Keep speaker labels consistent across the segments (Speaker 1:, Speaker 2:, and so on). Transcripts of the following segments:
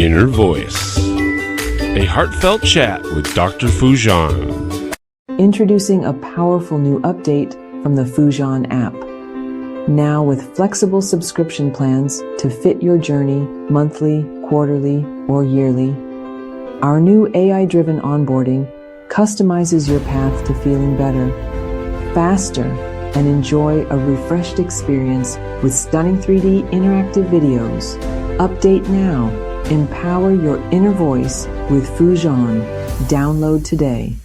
Speaker 1: Inner Voice, a heartfelt chat with Dr. Foojan.
Speaker 2: Introducing a powerful new update from the Foojan app. Now with flexible subscription plans to fit your journey monthly, quarterly, or yearly. Our new AI-driven onboarding customizes your path to feeling better, faster, and enjoy a refreshed experience with stunning 3D interactive videos. Update now. Empower your inner voice with Foojan. Download today.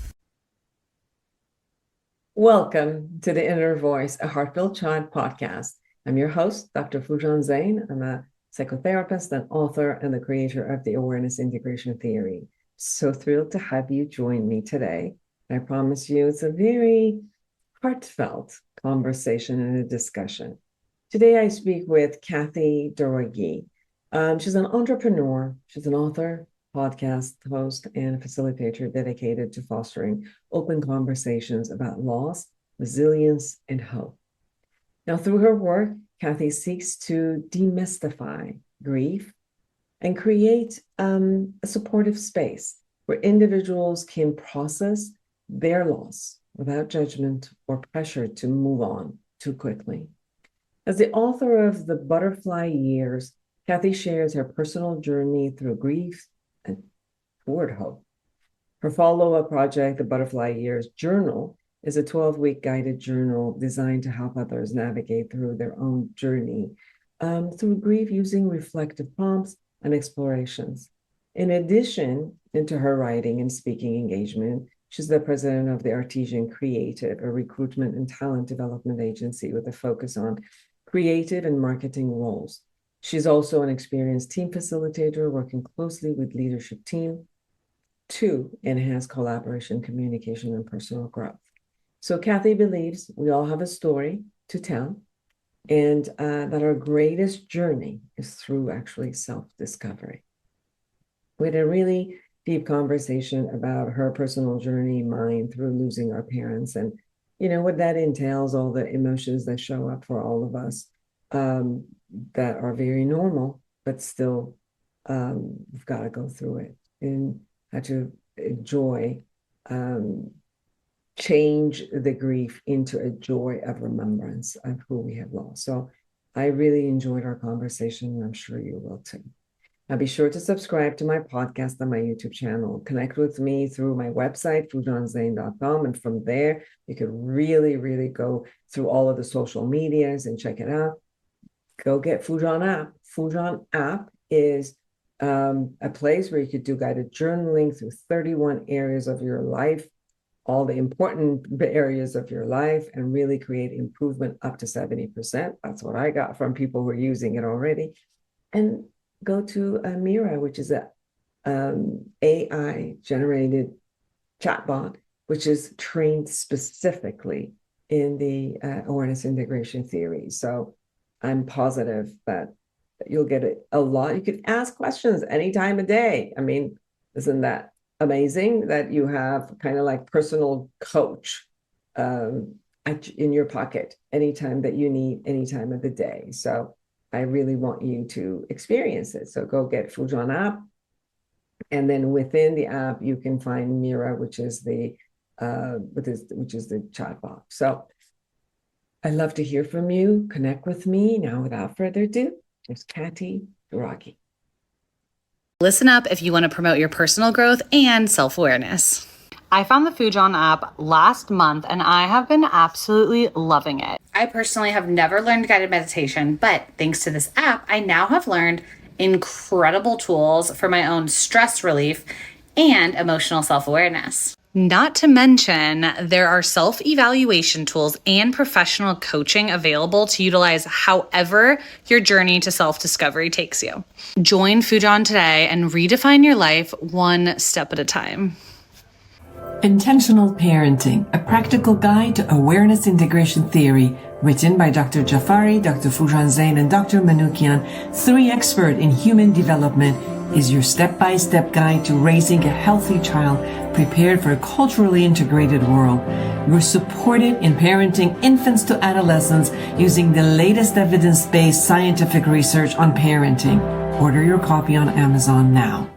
Speaker 2: Welcome to the Inner Voice, a Heartfelt Child podcast. I'm your host, Dr. Foojan Zeine. I'm a psychotherapist and author and the creator of the Awareness Integration Theory. So thrilled to have you join me today. I promise you it's a very heartfelt conversation and a discussion. Today I speak with Katty Douraghy. She's an entrepreneur, she's an author, podcast host, and facilitator dedicated to fostering open conversations about loss, resilience, and hope. Now, through her work, Katty seeks to demystify grief and create a supportive space where individuals can process their loss without judgment or pressure to move on too quickly. As the author of The Butterfly Years, Katty shares her personal journey through grief and toward hope. Her follow-up project, The Butterfly Years Journal, is a 12-week guided journal designed to help others navigate through their own journey through grief using reflective prompts and explorations. In addition to her writing and speaking engagement, she's the president of the Artesian Creative, a recruitment and talent development agency with a focus on creative and marketing roles. She's also an experienced team facilitator working closely with leadership team to enhance collaboration, communication, and personal growth. So Katty believes we all have a story to tell and that our greatest journey is through actually self-discovery. We had a really deep conversation about her personal journey, mine, through losing our parents, and what that entails, all the emotions that show up for all of us that are very normal, but still we've got to go through it and how to enjoy, change the grief into a joy of remembrance of who we have lost. So I really enjoyed our conversation, and I'm sure you will too. Now be sure to subscribe to my podcast on my YouTube channel. Connect with me through my website, foojanzeine.com, and from there you can really go through all of the social medias and check it out. Go get Foojan app. Foojan app is a place where you could do guided journaling through 31 areas of your life, all the important areas of your life, and really create improvement up to 70%. That's what I got from people who are using it already. And go to Mira, which is a AI-generated chatbot, which is trained specifically in the awareness integration theory. So I'm positive that you'll get a lot. You could ask questions any time of day. I mean, isn't that amazing that you have kind of like personal coach in your pocket anytime that you need, any time of the day. So I really want you to experience it. So go get Foojan app. And then within the app, you can find Mira, which is the chatbot. So I love to hear from you. Connect with me. Now, without further ado, here's Katty Douraghy.
Speaker 3: Listen up if you want to promote your personal growth and self-awareness. I found the Foojan app last month and I have been absolutely loving it. I personally have never learned guided meditation, but thanks to this app, I now have learned incredible tools for my own stress relief and emotional self-awareness. Not to mention, there are self-evaluation tools and professional coaching available to utilize however your journey to self-discovery takes you. Join Foojan today and redefine your life one step at a time.
Speaker 2: Intentional Parenting, a practical guide to awareness integration theory, written by Dr. Jafari, Dr. Foojan Zeine, and Dr. Manoukian, 3 experts in human development, is your step-by-step guide to raising a healthy child prepared for a culturally integrated world. You're supported in parenting infants to adolescents using the latest evidence-based scientific research on parenting. Order your copy on Amazon now.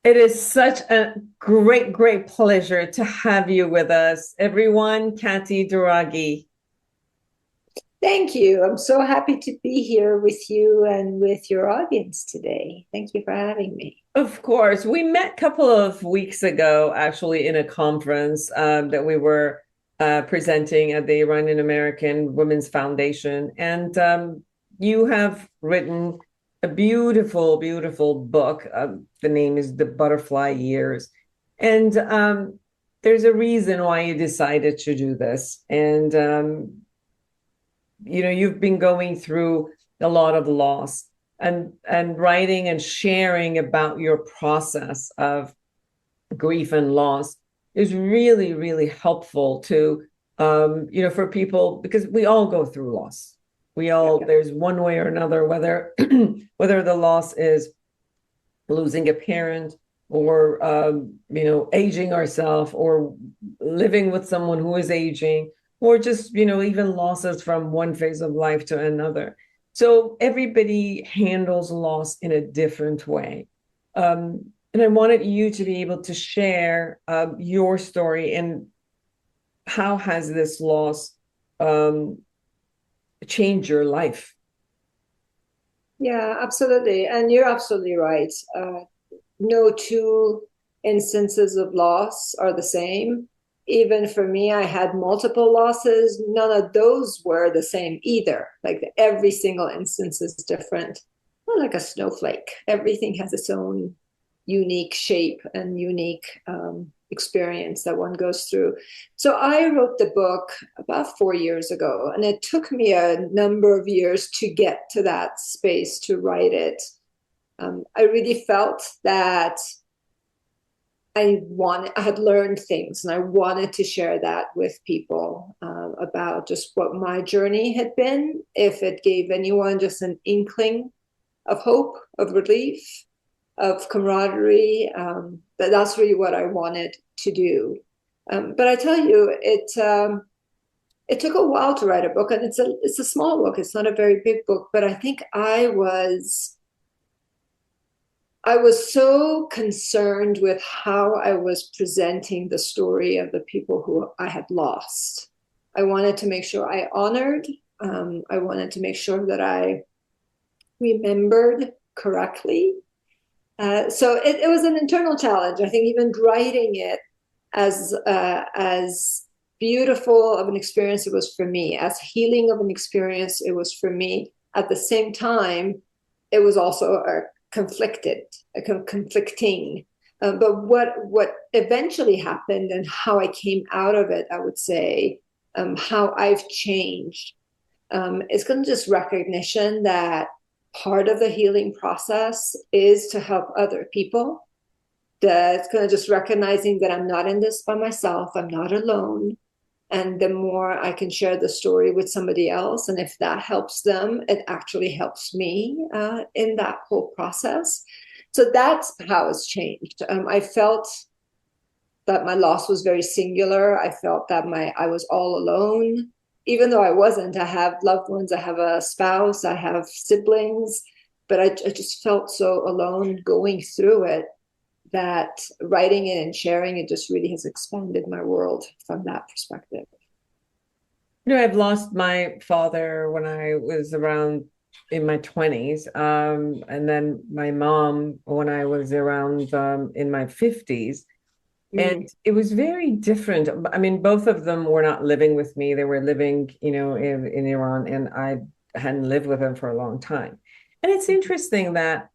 Speaker 2: It is such a great pleasure to have you with us. Everyone, Katty Douraghy.
Speaker 4: Thank you. I'm so happy to be here with you and with your audience today. Thank you for having me.
Speaker 2: Of course. We met a couple of weeks ago, actually, in a conference that we were presenting at the Iranian American Women's Foundation. And you have written a beautiful book. The name is The Butterfly Years. And there's a reason why you decided to do this. And you've been going through a lot of loss, and writing and sharing about your process of grief and loss is really helpful to for people, because we all go through loss. There's one way or another, whether the loss is losing a parent, or aging ourselves, or living with someone who is aging, or just, even losses from one phase of life to another. So everybody handles loss in a different way. And I wanted you to be able to share your story, and how has this loss changed your life?
Speaker 4: Yeah, absolutely. And you're absolutely right. No two instances of loss are the same. Even for me, I had multiple losses. None of those were the same either. Like every single instance is different. Not like a snowflake. Everything has its own unique shape and unique experience that one goes through. So I wrote the book about 4 years ago, and it took me a number of years to get to that space to write it. I really felt that I had learned things, and I wanted to share that with people about just what my journey had been. If it gave anyone just an inkling of hope, of relief, of camaraderie, that's really what I wanted to do. But I tell you, it took a while to write a book, and it's a small book. It's not a very big book, but I think I was so concerned with how I was presenting the story of the people who I had lost. I wanted to make sure I honored. I wanted to make sure that I remembered correctly. So it was an internal challenge. I think even writing it, as beautiful of an experience it was for me, as healing of an experience it was for me, at the same time, it was also conflicting. But what eventually happened, and how I came out of it, I would say, how I've changed, is kind of just recognition that part of the healing process is to help other people. That's kind of just recognizing that I'm not in this by myself, I'm not alone. And the more I can share the story with somebody else, and if that helps them, it actually helps me in that whole process. So that's how it's changed. I felt that my loss was very singular. I felt that I was all alone, even though I wasn't. I have loved ones, I have a spouse, I have siblings, but I just felt so alone going through it, that writing it and sharing it just really has expanded my world from that perspective.
Speaker 2: I've lost my father when I was around in my 20s, and then my mom when I was around in my 50s. And it was very different. I mean, both of them were not living with me. They were living, in Iran, and I hadn't lived with them for a long time. And it's interesting that,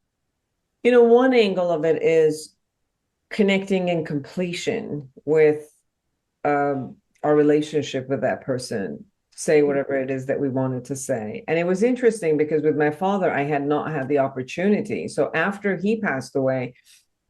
Speaker 2: one angle of it is connecting and completion with our relationship with that person, say whatever it is that we wanted to say. And it was interesting because with my father, I had not had the opportunity. So after he passed away,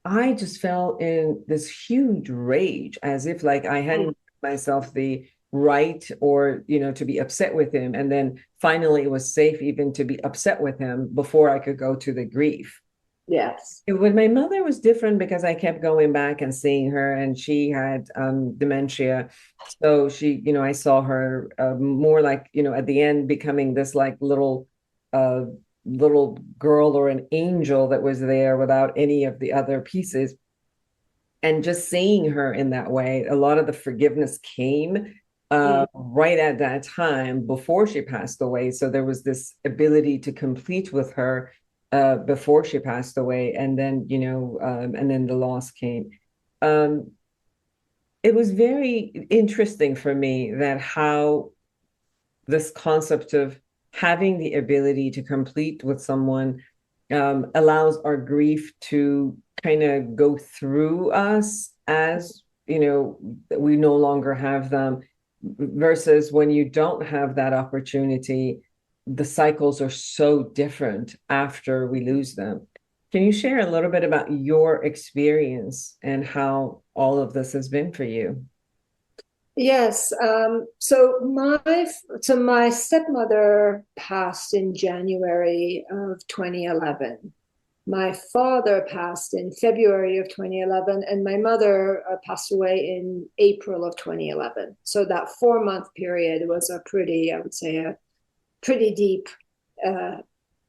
Speaker 2: I just fell in this huge rage, as if like I hadn't given myself the right, or, to be upset with him. And then finally it was safe even to be upset with him before I could go to the grief.
Speaker 4: Yes.
Speaker 2: With my mother, was different because I kept going back and seeing her, and she had dementia. So she, I saw her more like, at the end becoming this like little a little girl or an angel that was there without any of the other pieces. And just seeing her in that way, a lot of the forgiveness came right at that time before she passed away. So there was this ability to complete with her before she passed away. And then, and then the loss came. It was very interesting for me that how this concept of having the ability to complete with someone allows our grief to kind of go through us as, we no longer have them, versus when you don't have that opportunity, the cycles are so different after we lose them. Can you share a little bit about your experience and how all of this has been for you?
Speaker 4: Yes. So my stepmother passed in January of 2011. My father passed in February of 2011, and my mother passed away in April of 2011. So that 4-month period was I would say, a pretty deep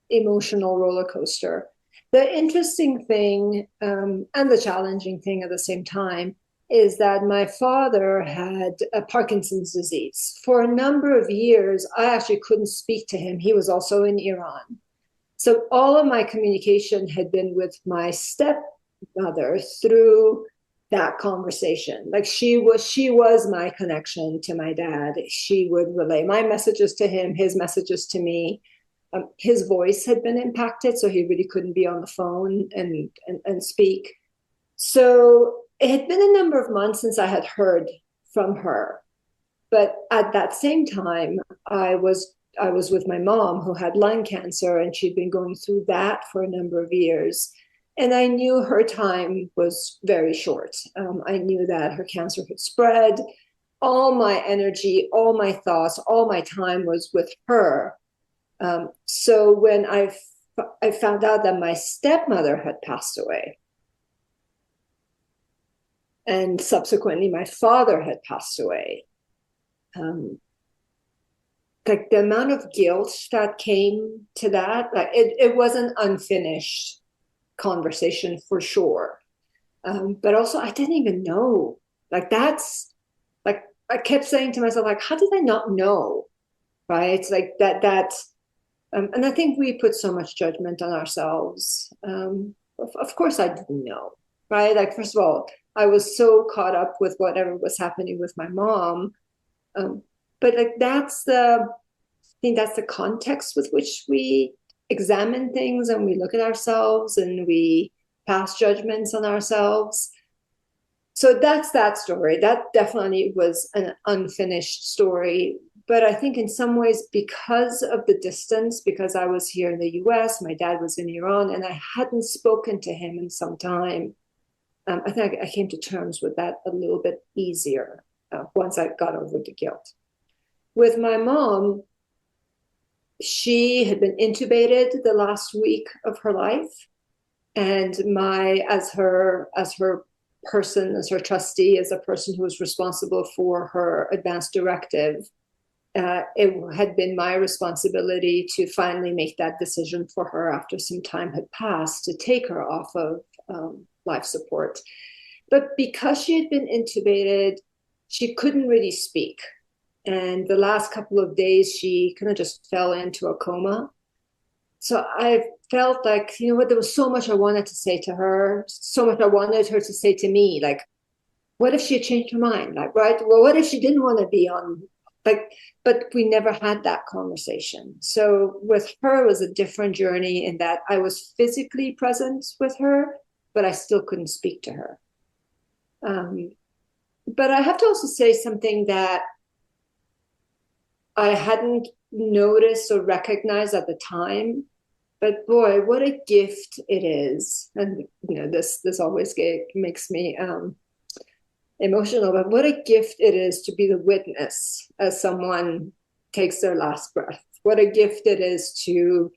Speaker 4: emotional roller coaster. The interesting thing and the challenging thing at the same time is that my father had a Parkinson's disease. For a number of years, I actually couldn't speak to him. He was also in Iran. So all of my communication had been with my stepmother through that conversation. Like she was my connection to my dad. She would relay my messages to him, his messages to me. His voice had been impacted, so he really couldn't be on the phone and speak. So it had been a number of months since I had heard from her. But at that same time, I was with my mom, who had lung cancer, and she'd been going through that for a number of years. And I knew her time was very short. I knew that her cancer had spread. All my energy, all my thoughts, all my time was with her. So when I found out that my stepmother had passed away, and subsequently my father had passed away, like the amount of guilt that came to that, like it was an unfinished conversation for sure. But also I didn't even know. Like that's like I kept saying to myself, like, how did I not know? Right? Like that. And I think we put so much judgment on ourselves. Of course, I didn't know, right? Like, first of all, I was so caught up with whatever was happening with my mom. But like, I think that's the context with which we examine things and we look at ourselves and we pass judgments on ourselves. So that's that story. That definitely was an unfinished story. But I think in some ways, because of the distance, because I was here in the US, my dad was in Iran, and I hadn't spoken to him in some time, I think I came to terms with that a little bit easier once I got over the guilt. With my mom, she had been intubated the last week of her life. And as her person, as her trustee, as a person who was responsible for her advance directive, it had been my responsibility to finally make that decision for her after some time had passed, to take her off of life support. But because she had been intubated, she couldn't really speak. And the last couple of days, she kind of just fell into a coma. So I felt like, you know what, there was so much I wanted to say to her, so much I wanted her to say to me. Like, what if she had changed her mind? Like, right? Well, what if she didn't want to be on? Like, but we never had that conversation. So with her, it was a different journey in that I was physically present with her, but I still couldn't speak to her. But I have to also say something that I hadn't noticed or recognized at the time. But boy, what a gift it is. And this always makes me emotional, but what a gift it is to be the witness as someone takes their last breath. What a gift it is to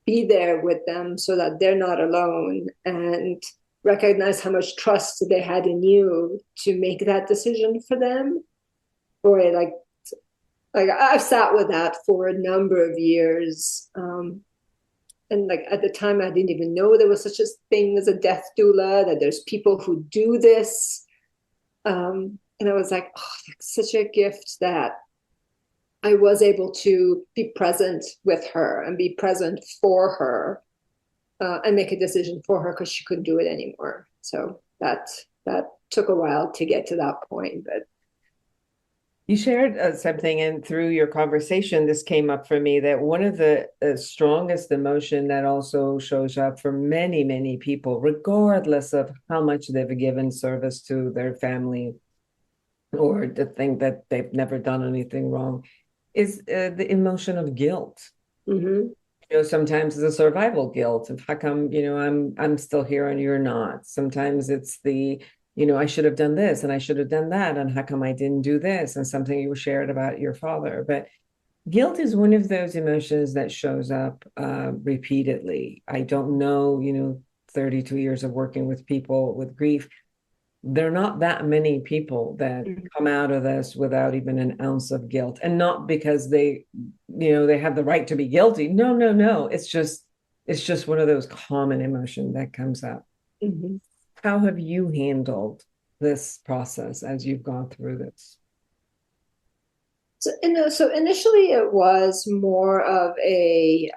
Speaker 4: be there with them so that they're not alone, and recognize how much trust they had in you to make that decision for them. Boy, like I've sat with that for a number of years. and like at the time I didn't even know there was such a thing as a death doula, that there's people who do this. And I was like, oh, that's such a gift that I was able to be present with her and be present for her, and make a decision for her because she couldn't do it anymore. So that took a while to get to that point. But
Speaker 2: you shared something, and through your conversation, this came up for me, that one of the strongest emotion that also shows up for many, many people, regardless of how much they've given service to their family or to think that they've never done anything wrong, is the emotion of guilt.
Speaker 4: mm-hmm.
Speaker 2: Sometimes it's a survival guilt of how come, I'm still here and you're not. Sometimes it's the, I should have done this and I should have done that, and how come I didn't do this, and something you shared about your father. But guilt is one of those emotions that shows up repeatedly. I don't know, 32 years of working with people with grief, there are not that many people that come out of this without even an ounce of guilt, and not because they have the right to be guilty. No. It's just one of those common emotions that comes up.
Speaker 4: Mm-hmm.
Speaker 2: How have you handled this process as you've gone through this?
Speaker 4: So initially it was more of a,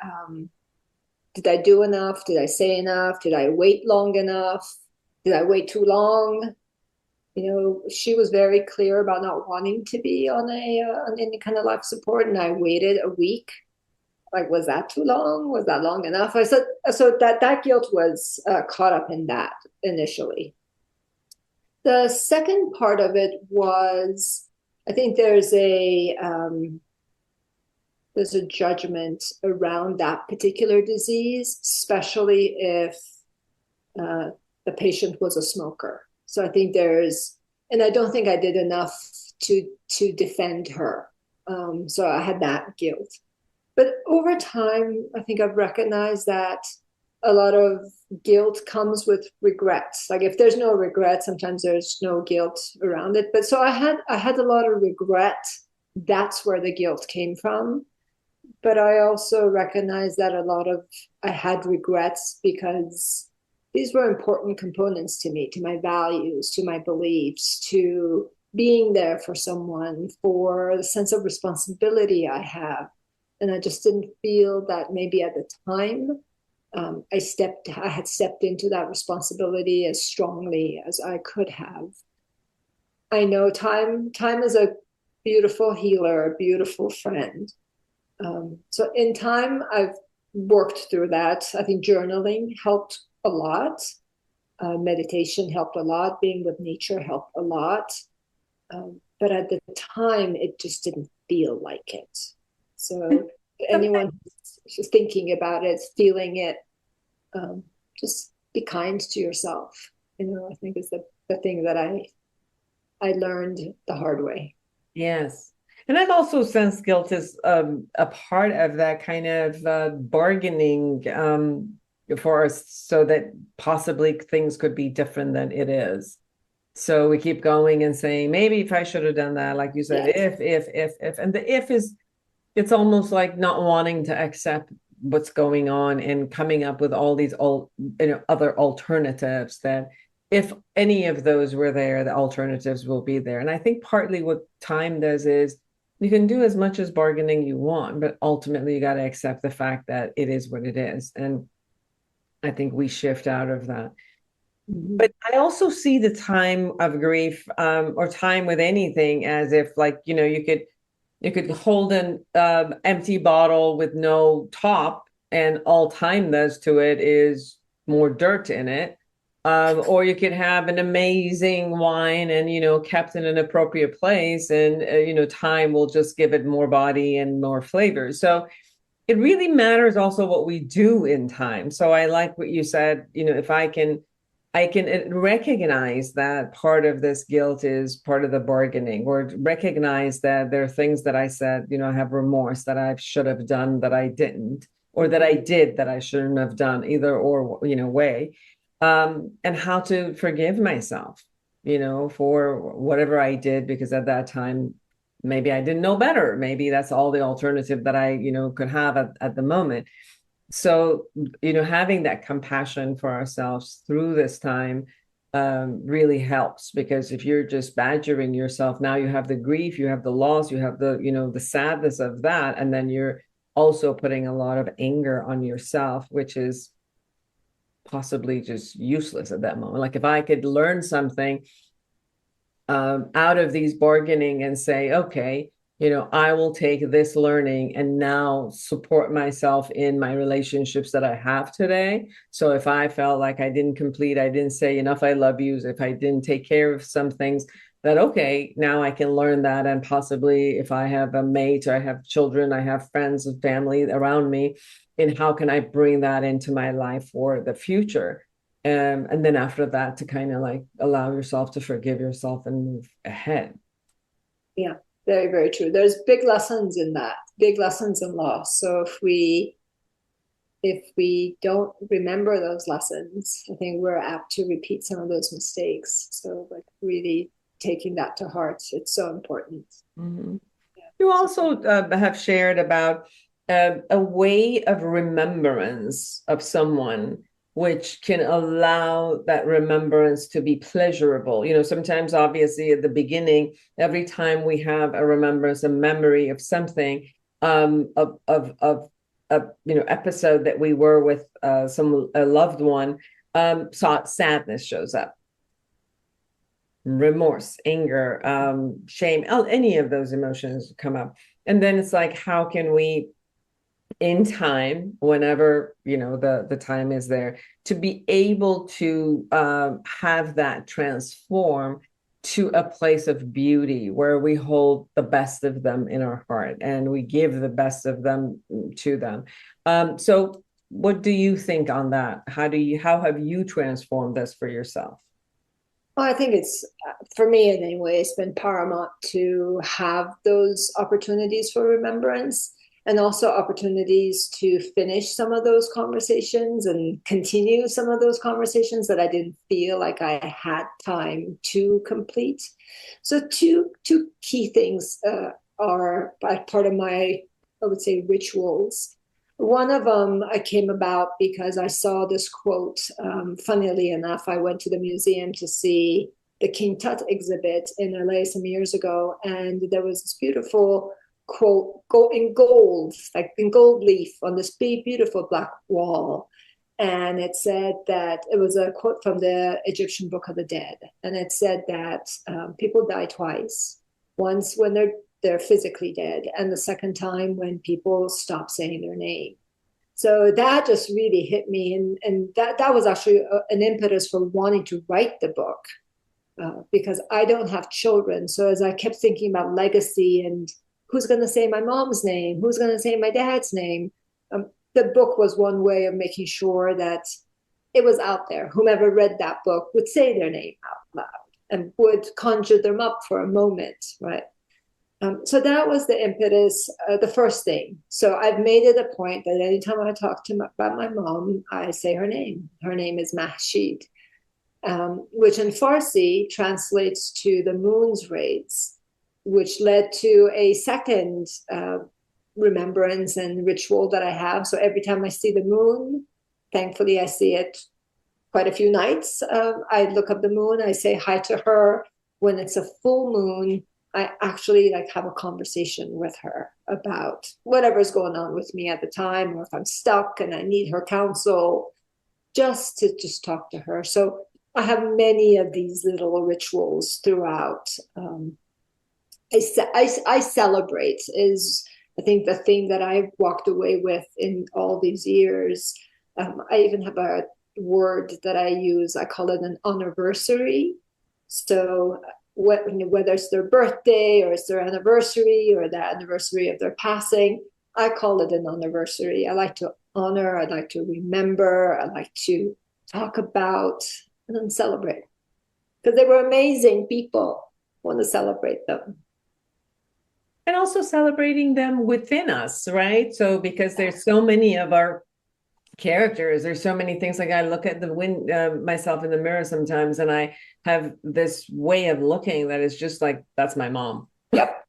Speaker 4: did I do enough? Did I say enough? Did I wait long enough? Did I wait too long? She was very clear about not wanting to be on any kind of life support, and I waited a week. Like, was that too long? Was that long enough? I said, so that guilt was caught up in that initially. The second part of it was, I think there's a judgment around that particular disease, especially if the patient was a smoker. So I think and I don't think I did enough to defend her. So I had that guilt. But over time, I think I've recognized that a lot of guilt comes with regrets. Like if there's no regret, sometimes there's no guilt around it. But so I had a lot of regret. That's where the guilt came from. But I also recognize that I had regrets because these were important components to me, to my values, to my beliefs, to being there for someone, for the sense of responsibility I have. And I just didn't feel that maybe at the time I had stepped into that responsibility as strongly as I could have. I know time is a beautiful healer, a beautiful friend. So in time, I've worked through that. I think journaling helped a lot. Meditation helped a lot. Being with nature helped a lot. But at the time, it just didn't feel like it. So anyone who's thinking about it, feeling it, just be kind to yourself. I think is the thing that I learned the hard way.
Speaker 2: Yes. And I've also sensed guilt as a part of that kind of bargaining for us, so that possibly things could be different than it is. So we keep going and saying, maybe if I should have done that, like you said,
Speaker 4: Yes.
Speaker 2: if, and the if is, it's almost like not wanting to accept what's going on and coming up with all these other alternatives, that if any of those were there, the alternatives will be there. And I think partly what time does is you can do as much as bargaining you want, but ultimately you got to accept the fact that it is what it is. And I think we shift out of that.
Speaker 4: Mm-hmm.
Speaker 2: But I also see the time of grief, or time with anything, as if, like, you could hold an empty bottle with no top, and all time does to it is more dirt in it. Or you could have an amazing wine and, kept in an appropriate place, and, time will just give it more body and more flavor. So it really matters also what we do in time. So I like what you said, if I can recognize that part of this guilt is part of the bargaining, or recognize that there are things that I said, I have remorse that I should have done that I didn't, or that I did that I shouldn't have done, either or, way. And how to forgive myself, for whatever I did, because at that time, maybe I didn't know better. Maybe that's all the alternative that I, could have at the moment. So, having that compassion for ourselves through this time really helps, because if you're just badgering yourself, now you have the grief, you have the loss, you have the sadness of that, and then you're also putting a lot of anger on yourself, which is possibly just useless at that moment. Like if I could learn something out of these bargaining and say, okay, I will take this learning and now support myself in my relationships that I have today. So if I felt like I didn't say enough I love yous, if I didn't take care of some things, that okay, now I can learn that. And possibly if I have a mate, or I have children, I have friends and family around me, and how can I bring that into my life for the future? And then after that, to kind of like allow yourself to forgive yourself and move ahead.
Speaker 4: Yeah, very, very true. There's big lessons in that, big lessons in loss. So if we don't remember those lessons, I think we're apt to repeat some of those mistakes. So like really taking that to heart, it's so important.
Speaker 2: Mm-hmm. Yeah. You also have shared about a way of remembrance of someone, which can allow that remembrance to be pleasurable. Sometimes obviously at the beginning, every time we have a remembrance, a memory of something, of a episode that we were with a loved one, sadness shows up, remorse, anger, shame, any of those emotions come up. And then it's like, how can we, in time, whenever the time is there, to be able to have that transform to a place of beauty where we hold the best of them in our heart and we give the best of them to them. So what do you think on that? How have you transformed this for yourself?
Speaker 4: Well, I think it's, for me anyway, it's been paramount to have those opportunities for remembrance, and also opportunities to finish some of those conversations and continue some of those conversations that I didn't feel like I had time to complete. So two key things are part of my, I would say, rituals. One of them I came about because I saw this quote. Funnily enough, I went to the museum to see the King Tut exhibit in LA some years ago, and there was this beautiful quote, go in gold, like in gold leaf on this big, beautiful black wall. And it said that it was a quote from the Egyptian Book of the Dead. And it said that people die twice, once when they're physically dead, and the second time when people stop saying their name. So that just really hit me. And that was actually an impetus for wanting to write the book, because I don't have children. So as I kept thinking about legacy and who's going to say my mom's name, who's going to say my dad's name, the book was one way of making sure that it was out there. Whomever read that book would say their name out loud and would conjure them up for a moment, right? So that was the impetus, the first thing. So I've made it a point that anytime I talk about my mom, I say her name. Her name is Mahshid, which in Farsi translates to the moon's rays, which led to a second remembrance and ritual that I have. So every time I see the moon, thankfully I see it quite a few nights, I look up the moon, I say hi to her. When it's a full moon, I actually like have a conversation with her about whatever's going on with me at the time, or if I'm stuck and I need her counsel, just to talk to her. So I have many of these little rituals throughout. I celebrate is, I think, the thing that I've walked away with in all these years. I even have a word that I use. I call it an anniversary. So whether it's their birthday or it's their anniversary or the anniversary of their passing, I call it an anniversary. I like to honor, I like to remember, I like to talk about and then celebrate. Because they were amazing people. I want to celebrate them.
Speaker 2: And also celebrating them within us, right? So because there's so many of our characters, there's so many things. Like I look at myself in the mirror sometimes, and I have this way of looking that is just like, that's my mom.
Speaker 4: Yep.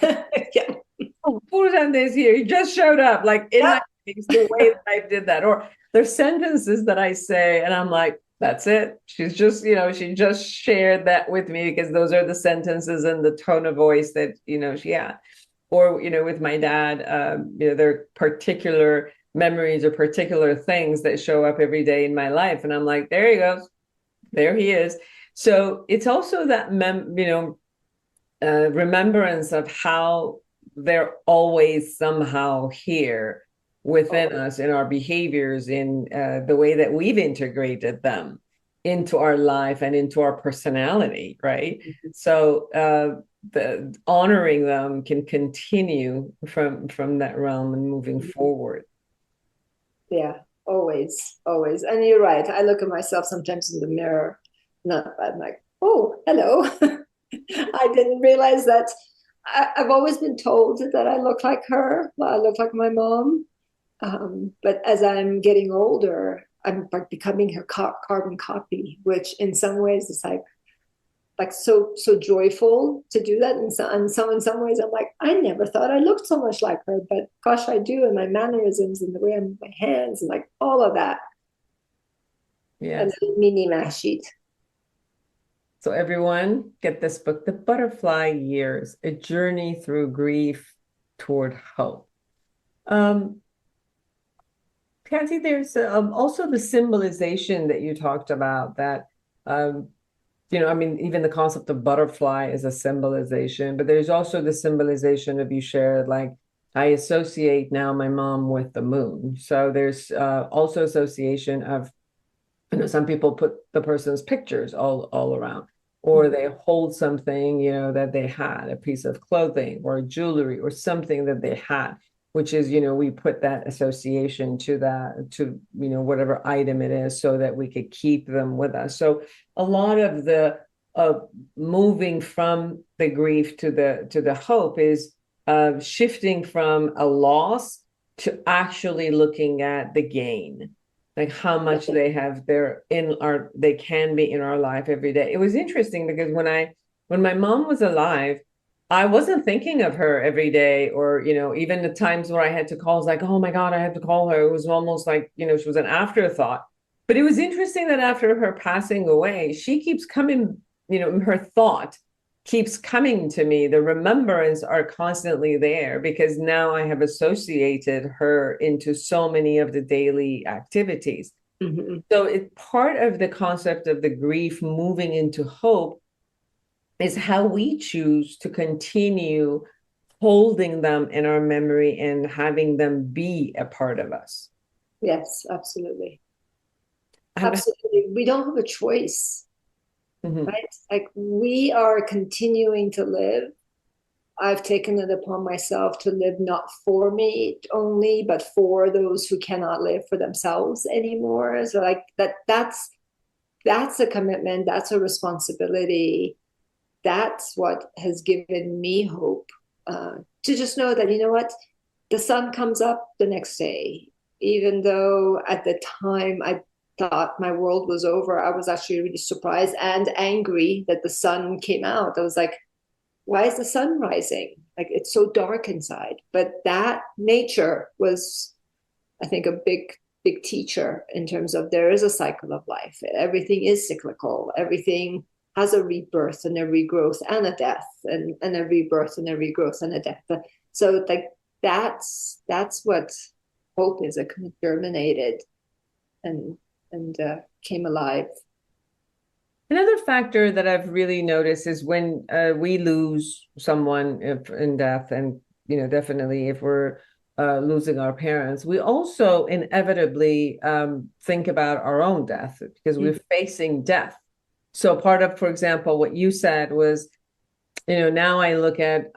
Speaker 2: Yeah. Oh, Foojan is here. He just showed up, like in my things the way that I did that. Or there's sentences that I say, and I'm like, that's it. She's just, she just shared that with me because those are the sentences and the tone of voice that, she had. Or, with my dad, there are particular memories or particular things that show up every day in my life. And I'm like, there he goes. There he is. So it's also that, remembrance of how they're always somehow here within us, in our behaviors, in the way that we've integrated them into our life and into our personality, right? So the honoring them can continue from that realm and moving forward.
Speaker 4: Yeah, always, always. And you're right. I look at myself sometimes in the mirror, and I'm like, oh, hello. I didn't realize that. I've always been told that I look like her. I look like my mom. But as I'm getting older, I'm like becoming her carbon copy, which in some ways is like so joyful to do that. And in some ways, I'm like, I never thought I looked so much like her, but gosh, I do. And my mannerisms and the way I move my hands and like all of that.
Speaker 2: Yeah.
Speaker 4: And a mini math sheet.
Speaker 2: So everyone, get this book, The Butterfly Years, A Journey Through Grief Toward Hope. Katty, there's also the symbolization that you talked about that, even the concept of butterfly is a symbolization, but there's also the symbolization of, you shared, like, I associate now my mom with the moon. So there's also association of, some people put the person's pictures all around, or they hold something, that they had, a piece of clothing or jewelry or something that they had, which is, we put that association to whatever item it is so that we could keep them with us. So a lot of the moving from the grief to the hope is shifting from a loss to actually looking at the gain, like how much they can be in our life every day. It was interesting because when my mom was alive, I wasn't thinking of her every day, or, even the times where I had to call, I was like, oh my God, I have to call her. It was almost like, she was an afterthought. But it was interesting that after her passing away, she keeps coming, her thought keeps coming to me. The remembrance are constantly there because now I have associated her into so many of the daily activities. Mm-hmm. So it's part of the concept of the grief moving into hope is how we choose to continue holding them in our memory and having them be a part of us.
Speaker 4: Yes, absolutely. Absolutely. We don't have a choice. Mm-hmm. Right? Like, we are continuing to live. I've taken it upon myself to live not for me only, but for those who cannot live for themselves anymore. So like that's a commitment. That's a responsibility. That's what has given me hope, to just know that, what, the sun comes up the next day. Even though at the time I thought my world was over, I was actually really surprised and angry that the sun came out. I was like, why is the sun rising? Like, it's so dark inside. But that nature was, I think, a big teacher in terms of there is a cycle of life. Everything is cyclical. Everything has a rebirth and a regrowth and a death, and a rebirth and a regrowth and a death. So like that's what hope is. It kind of germinated and came alive.
Speaker 2: Another factor that I've really noticed is when we lose someone in death, and definitely if we're losing our parents, we also inevitably think about our own death because we're facing death. So part of, for example, what you said was, now I look at,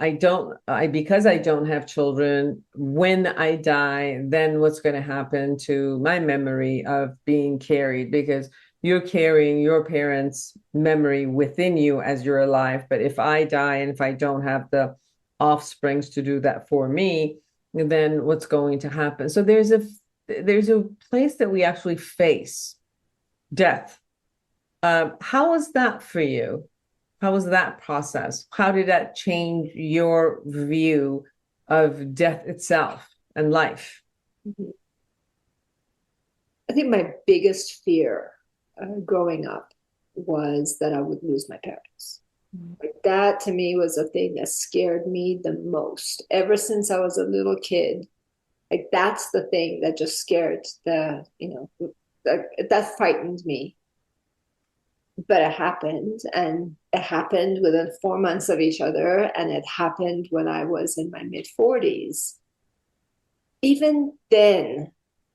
Speaker 2: because I don't have children, when I die, then what's going to happen to my memory of being carried? Because you're carrying your parents' memory within you as you're alive. But if I die and if I don't have the offsprings to do that for me, then what's going to happen? So there's a place that we actually face death. How was that for you? How was that process? How did that change your view of death itself and life?
Speaker 4: Mhm. I think my biggest fear growing up was that I would lose my parents. Like that to me was a thing that scared me the most. Ever since I was a little kid, like that's the thing that just scared that frightened me. But it happened, and it happened within 4 months of each other, and it happened when I was in my mid 40s. Even then,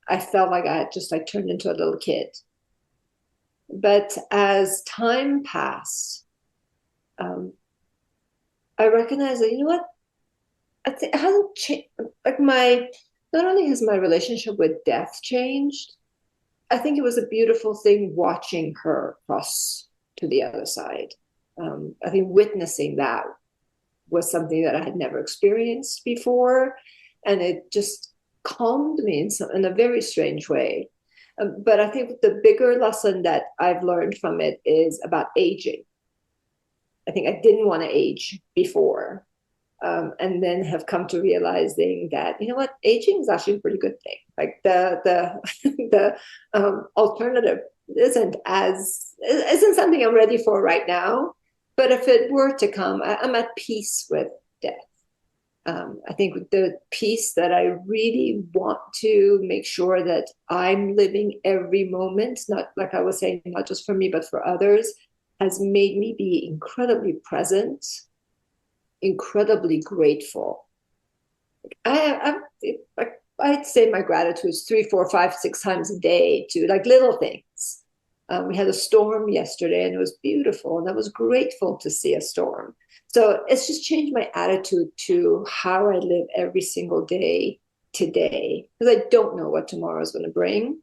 Speaker 4: I felt like I had just like turned into a little kid. But as time passed, um, I recognized that, you know what? I think it hasn't changed. Like not only has my relationship with death changed, I think it was a beautiful thing watching her cross to the other side. I think witnessing that was something that I had never experienced before, and it just calmed me in a very strange way. But I think the bigger lesson that I've learned from it is about aging. I think I didn't want to age before, and then have come to realizing that, you know what, aging is actually a pretty good thing. Like the the alternative isn't something I'm ready for right now. But if it were to come, I'm at peace with death. I think the piece that I really want to make sure that I'm living every moment, not like I was saying, not just for me, but for others, has made me be incredibly present, incredibly grateful. I'd say my gratitude is 3, 4, 5, 6 times a day to like little things. We had a storm yesterday and it was beautiful, and I was grateful to see a storm. So it's just changed my attitude to how I live every single day today, because I don't know what tomorrow is going to bring.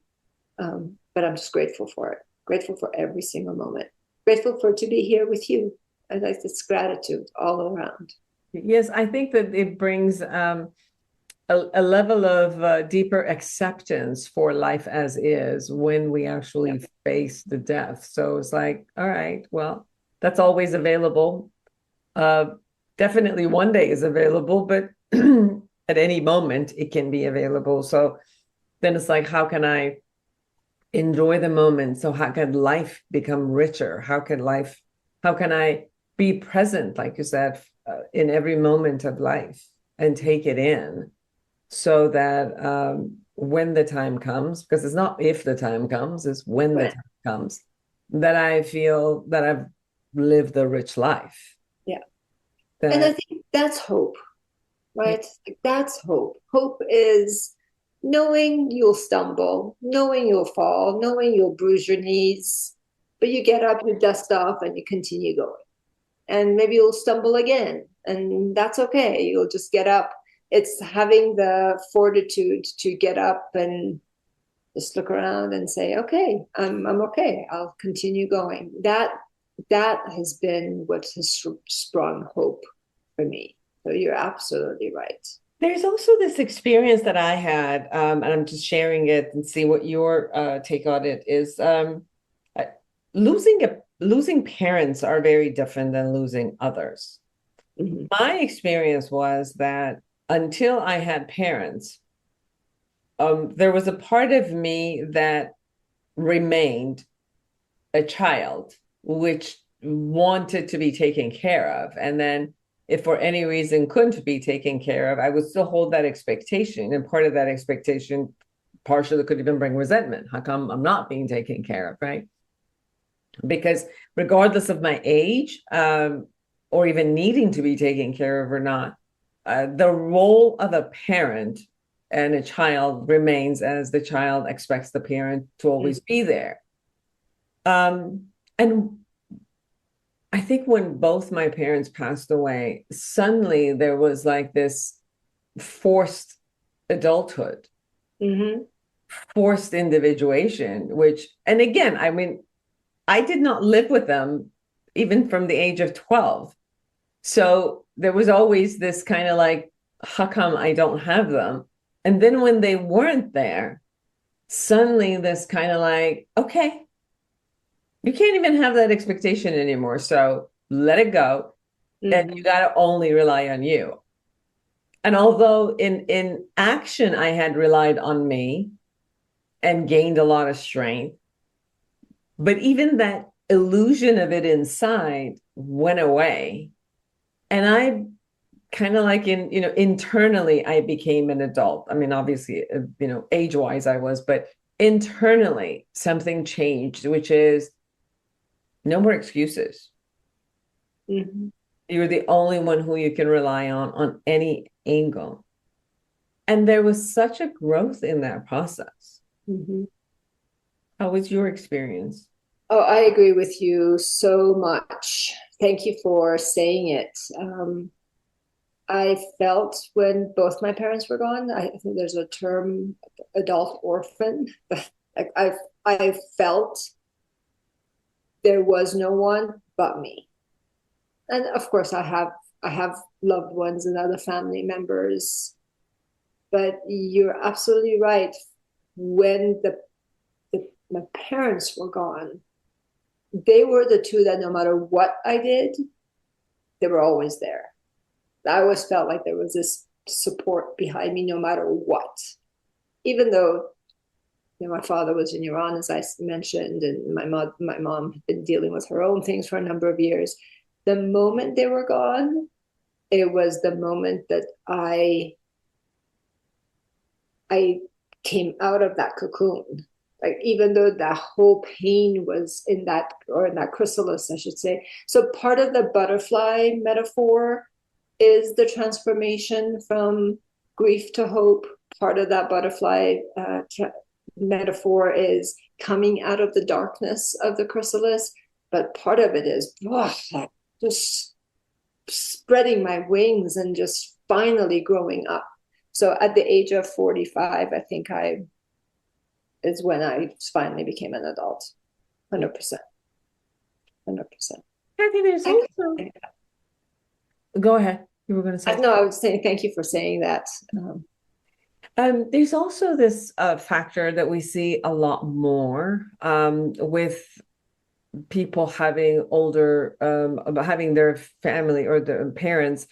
Speaker 4: But I'm just grateful for it. Grateful for every single moment. Grateful for to be here with you. And like this gratitude all around.
Speaker 2: Yes, I think that it brings a level of deeper acceptance for life as is when we actually face the death. So it's like, all right, well, that's always available. Definitely one day is available, but at any moment it can be available. So then it's like, how can I enjoy the moment? So how can life become richer? How can I be present, like you said, in every moment of life and take it in, so that when the time comes, because it's not if the time comes, it's when the time comes, that I feel that I've lived a rich life.
Speaker 4: Yeah. And I think that's hope, right? That's hope. Hope is knowing you'll stumble, knowing you'll fall, knowing you'll bruise your knees, but you get up, you dust off, and you continue going. And maybe you'll stumble again, and that's okay. You'll just get up. It's having the fortitude to get up and just look around and say, okay, I'm okay. I'll continue going. That has been what has sprung hope for me. So you're absolutely right.
Speaker 2: There's also this experience that I had, and I'm just sharing it and see what your take on it is. Losing parents are very different than losing others. Mm-hmm. My experience was that until I had parents, there was a part of me that remained a child, which wanted to be taken care of. And then if for any reason couldn't be taken care of, I would still hold that expectation. And part of that expectation partially could even bring resentment. How come I'm not being taken care of, right? Because regardless of my age, or even needing to be taken care of or not, the role of a parent and a child remains as the child expects the parent to always be there. And I think when both my parents passed away, suddenly there was like this forced adulthood, forced individuation, and again, I mean, I did not live with them even from the age of 12. So there was always this kind of like, how come I don't have them? And then when they weren't there, suddenly this kind of like, okay, you can't even have that expectation anymore. So let it go. And you got to only rely on you. And although in action I had relied on me and gained a lot of strength, but even that illusion of it inside went away. And I kind of like internally, I became an adult. I mean, obviously, age-wise I was, but internally something changed, which is no more excuses.
Speaker 4: Mhm.
Speaker 2: You're the only one who you can rely on any angle. And there was such a growth in that process.
Speaker 4: Mhm.
Speaker 2: How was your experience?
Speaker 4: Oh, I agree with you so much. Thank you for saying it. I felt when both my parents were gone, I think there's a term, adult orphan. Like I felt there was no one but me. And of course I have loved ones and other family members, but you're absolutely right. When my parents were gone, they were the two that no matter what I did, they were always there. I always felt like there was this support behind me no matter what. Even though my father was in Iran, as I mentioned, and my mom had been dealing with her own things for a number of years. The moment they were gone, it was the moment that I came out of that cocoon. Like, even though that whole pain was in that, or in that chrysalis, I should say. So part of the butterfly metaphor is the transformation from grief to hope. Part of that butterfly metaphor is coming out of the darkness of the chrysalis. But part of it is just spreading my wings and just finally growing up. So at the age of 45, I think is when I finally became an adult. 100%. 100%.
Speaker 2: Kathy, there's also, go ahead. You were going to say.
Speaker 4: No, I was saying thank you for saying that.
Speaker 2: There's also this factor that we see a lot more with people having having their family or their parents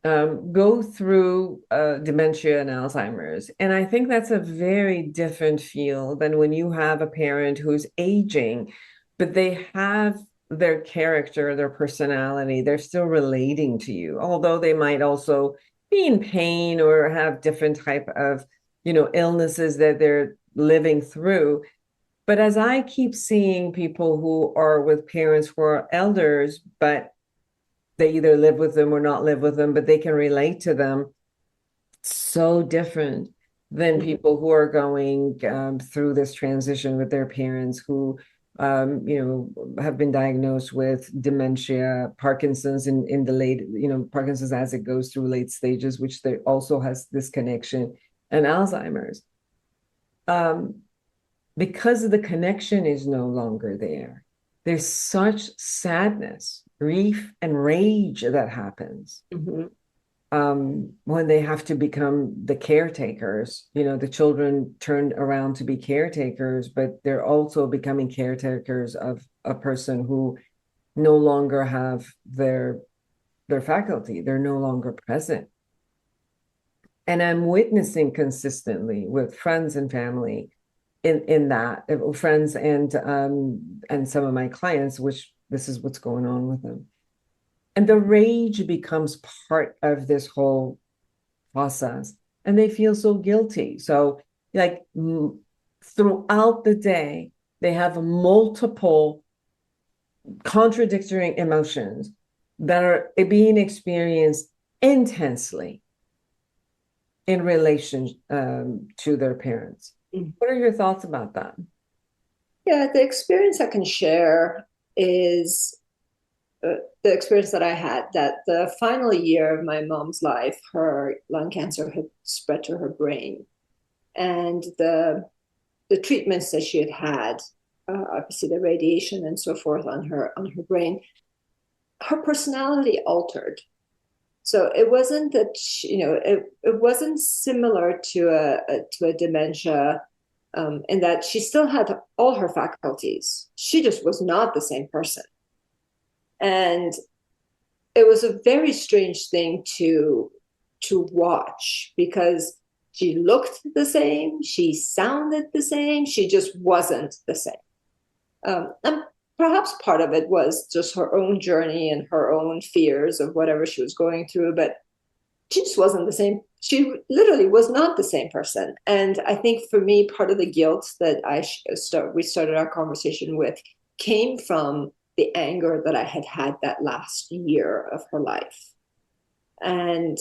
Speaker 2: go through dementia and Alzheimer's. And I think that's a very different feel than when you have a parent who's aging, but they have their character, their personality, they're still relating to you, although they might also be in pain or have different type of, illnesses that they're living through. But as I keep seeing people who are with parents who are elders, but they either live with them or not live with them, but they can relate to them, so different than people who are going through this transition with their parents who have been diagnosed with dementia, Parkinson's in the late, Parkinson's as it goes through late stages, which there also has this connection, and Alzheimer's. Because the connection is no longer there, there's such sadness, grief, and rage that happens.
Speaker 4: Mm-hmm.
Speaker 2: When they have to become the caretakers, the children turn around to be caretakers, but they're also becoming caretakers of a person who no longer have their faculty. They're no longer present. And I'm witnessing consistently with friends and family in that, friends and some of my clients, which this is what's going on with them. And the rage becomes part of this whole process. And they feel so guilty. So like throughout the day, they have multiple contradictory emotions that are being experienced intensely in relation to their parents. Mm-hmm. What are your thoughts about that?
Speaker 4: Yeah, the experience I can share is the experience that I had, that the final year of my mom's life, her lung cancer had spread to her brain. And the treatments that she had, obviously the radiation and so forth on her brain, her personality altered. So it wasn't that it wasn't similar to a dementia, in that she still had all her faculties. She just was not the same person. And it was a very strange thing to to watch, because she looked the same, she sounded the same, she just wasn't the same. And perhaps part of it was just her own journey and her own fears of whatever she was going through, but she just wasn't the same. She literally was not the same person. And I think for me, part of the guilt that we started our conversation with came from the anger that I had had that last year of her life. And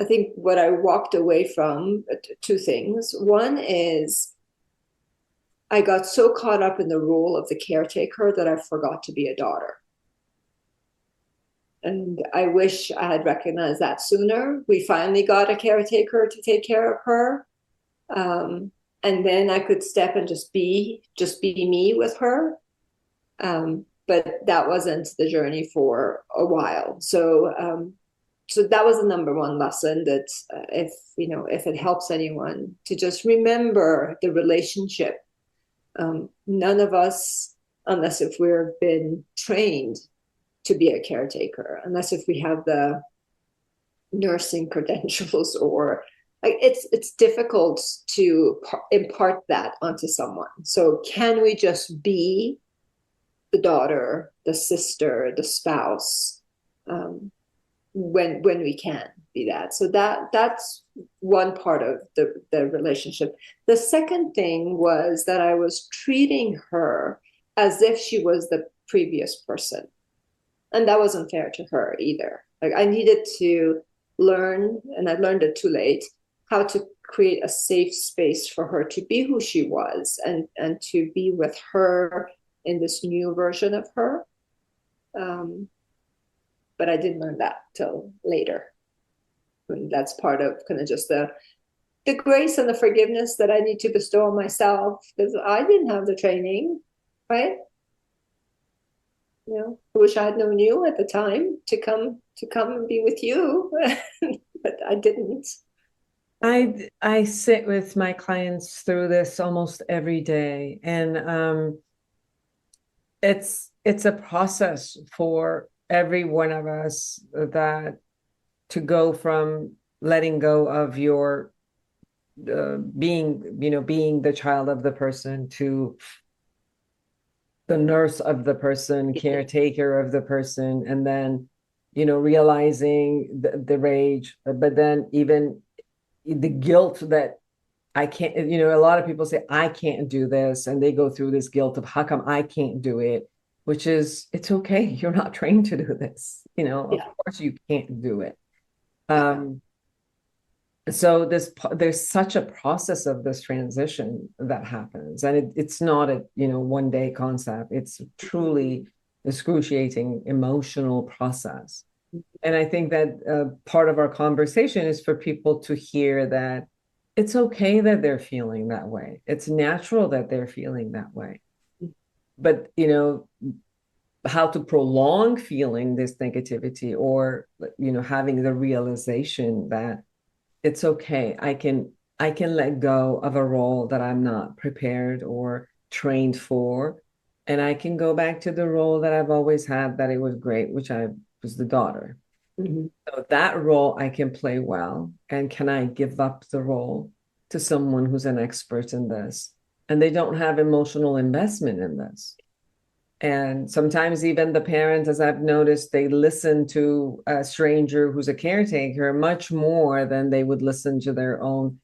Speaker 4: I think what I walked away from, two things. One is I got so caught up in the role of the caretaker that I forgot to be a daughter. And I wish I had recognized that sooner. We finally got a caretaker to take care of her. And then I could step and just be me with her. But that wasn't the journey for a while. So that was the number one lesson, that if it helps anyone, to just remember the relationship. None of us, unless if we've been trained to be a caretaker, unless if we have the nursing credentials, or it's difficult to impart that onto someone. So can we just be the daughter, the sister, the spouse, when we can be that? So that's one part of the relationship. The second thing was that I was treating her as if she was the previous person. And that wasn't fair to her either. Like, I needed to learn, and I learned it too late, how to create a safe space for her to be who she was, and to be with her in this new version of her. But I didn't learn that till later. And that's part of kind of just the grace and the forgiveness that I need to bestow on myself, because I didn't have the training, right? I wish I had known you at the time to come and be with you, but I didn't.
Speaker 2: I sit with my clients through this almost every day, and it's a process for every one of us, that to go from letting go of your being the child of the person, to the nurse of the person, caretaker of the person, and then realizing the rage, but then even the guilt that I can't. A lot of people say, I can't do this, and they go through this guilt of how come I can't do it, which is, it's okay, you're not trained to do this. Of course you can't do it. So there's such a process of this transition that happens, and it's not a one day concept. It's truly excruciating emotional process. And I think that part of our conversation is for people to hear that it's okay that they're feeling that way. It's natural that they're feeling that way. But how to prolong feeling this negativity, or having the realization that it's okay. I can let go of a role that I'm not prepared or trained for, and I can go back to the role that I've always had, that it was great, which I was the daughter. Mm-hmm. So that role I can play well, and can I give up the role to someone who's an expert in this, and they don't have emotional investment in this. And sometimes even the parents, as I've noticed, they listen to a stranger who's a caretaker much more than they would listen to their own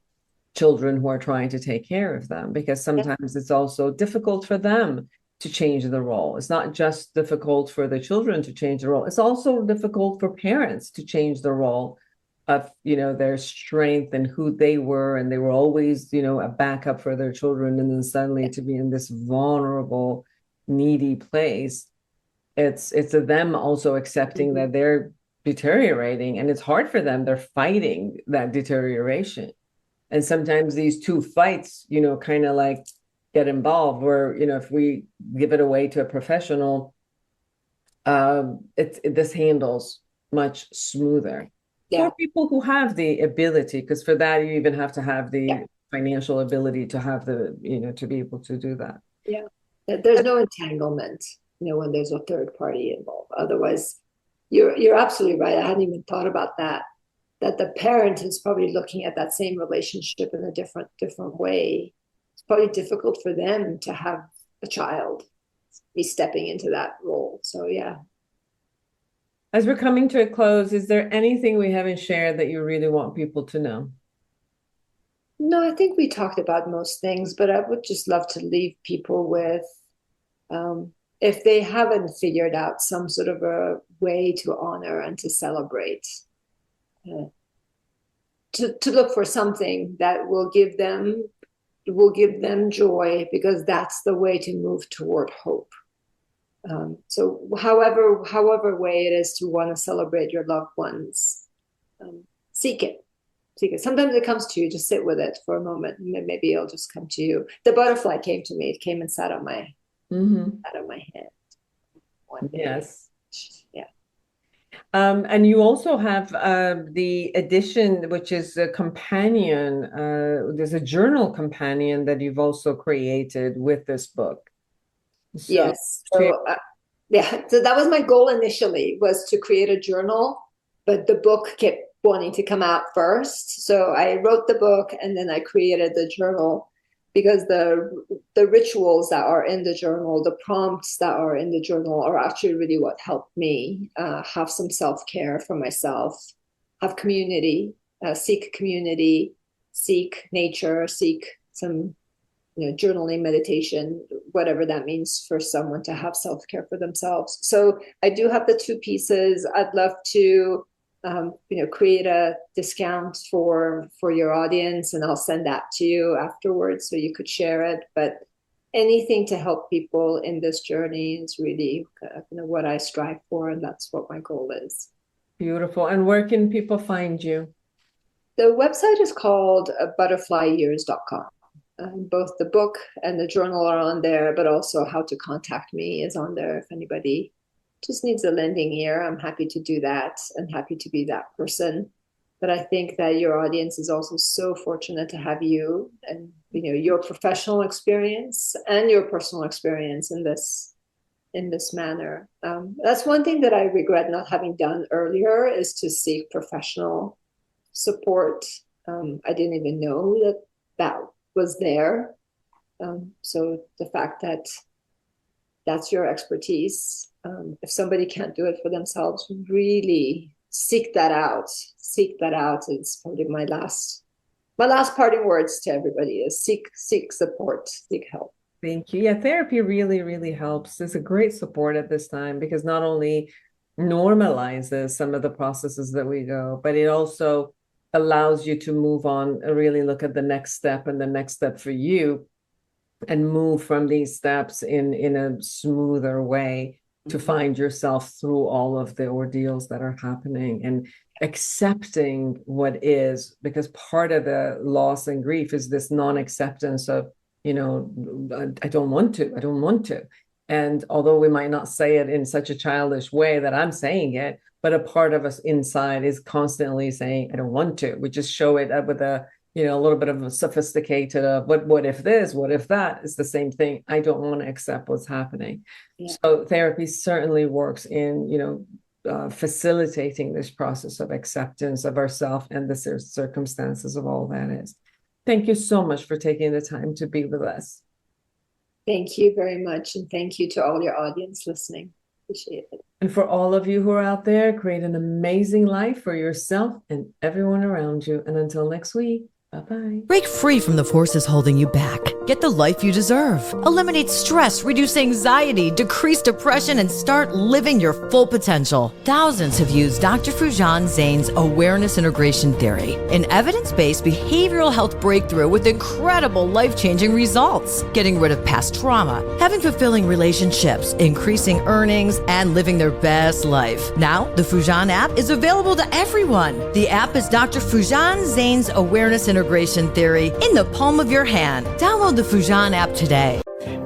Speaker 2: children who are trying to take care of them, because sometimes it's also difficult for them to change the role. It's not just difficult for the children to change the role. It's also difficult for parents to change the role of, their strength and who they were. And they were always, a backup for their children. And then suddenly to be in this vulnerable, needy place, it's them also accepting that they're deteriorating, and it's hard for them. They're fighting that deterioration, and sometimes these two fights kind of like get involved, where if we give it away to a professional, this handles much smoother for people who have the ability, because for that you even have to have the financial ability to have the to be able to do that.
Speaker 4: There's no entanglement, when there's a third party involved. Otherwise, you're absolutely right. I hadn't even thought about that. that the parent is probably looking at that same relationship in a different way. It's probably difficult for them to have a child be stepping into that role. So yeah.
Speaker 2: As we're coming to a close, is there anything we haven't shared that you really want people to know?
Speaker 4: No, I think we talked about most things, but I would just love to leave people with, if they haven't figured out some sort of a way to honor and to celebrate, to look for something that will give them joy, because that's the way to move toward hope. So however way it is to want to celebrate your loved ones, seek it. Sometimes it comes to you. Just sit with it for a moment, and maybe it'll just come to you. The butterfly came to me. It came and sat on my head.
Speaker 2: Yes.
Speaker 4: Yeah.
Speaker 2: And you also have the edition, which is a companion. There's a journal companion that you've also created with this book. So,
Speaker 4: yes. So that was my goal initially, was to create a journal, but the book kept wanting to come out first. So I wrote the book and then I created the journal, because the rituals that are in the journal, the prompts that are in the journal, are actually really what helped me have some self-care for myself, have community, seek nature, seek some journaling, meditation, whatever that means for someone to have self-care for themselves. So I do have the two pieces. I'd love to create a discount for your audience, and I'll send that to you afterwards so you could share it. But anything to help people in this journey is really what I strive for, and that's what my goal is.
Speaker 2: Beautiful. And where can people find you?
Speaker 4: The website is called butterflyyears.com. Both the book and the journal are on there, but also how to contact me is on there. If anybody just needs a lending ear, I'm happy to do that and happy to be that person. But I think that your audience is also so fortunate to have you and your professional experience and your personal experience in this manner. That's one thing that I regret not having done earlier, is to seek professional support. I didn't even know that was there. So the fact that that's your expertise, if somebody can't do it for themselves, really seek that out. It's probably my last parting words to everybody is seek support, seek help.
Speaker 2: Thank you. Yeah, therapy really, really helps. It's a great support at this time, because not only normalizes some of the processes that we go, but it also allows you to move on and really look at the next step, and the next step for you, and move from these steps in a smoother way to find yourself through all of the ordeals that are happening, and accepting what is, because part of the loss and grief is this non-acceptance of, I don't want to. And although we might not say it in such a childish way that I'm saying it, but a part of us inside is constantly saying, I don't want to. We just show it with a little bit of a sophisticated, what if this, what if that? It's the same thing. I don't want to accept what's happening. Yeah. So therapy certainly works in, facilitating this process of acceptance of ourselves and the circumstances of all that is. Thank you so much for taking the time to be with us.
Speaker 4: Thank you very much. And thank you to all your audience listening. Appreciate it.
Speaker 2: And for all of you who are out there, create an amazing life for yourself and everyone around you. And until next week, bye-bye.
Speaker 5: Break free from the forces holding you back. Get the life you deserve. Eliminate stress, reduce anxiety, decrease depression, and start living your full potential. Thousands have used Dr. Foojan Zeine's awareness integration theory, an evidence-based behavioral health breakthrough with incredible life-changing results. Getting rid of past trauma, having fulfilling relationships, increasing earnings, and living their best life. Now, the Foojan app is available to everyone. The app is Dr. Foojan Zeine's awareness integration theory in the palm of your hand. Download the Foojan app today.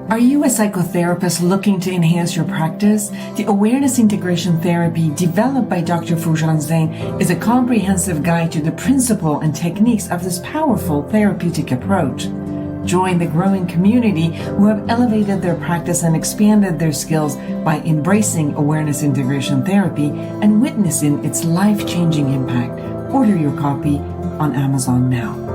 Speaker 6: Are you a psychotherapist looking to enhance your practice? The Awareness Integration Therapy developed by Dr. Foojan Zeine is a comprehensive guide to the principle and techniques of this powerful therapeutic approach. Join the growing community who have elevated their practice and expanded their skills by embracing awareness integration therapy and witnessing its life-changing impact. Order your copy on Amazon now.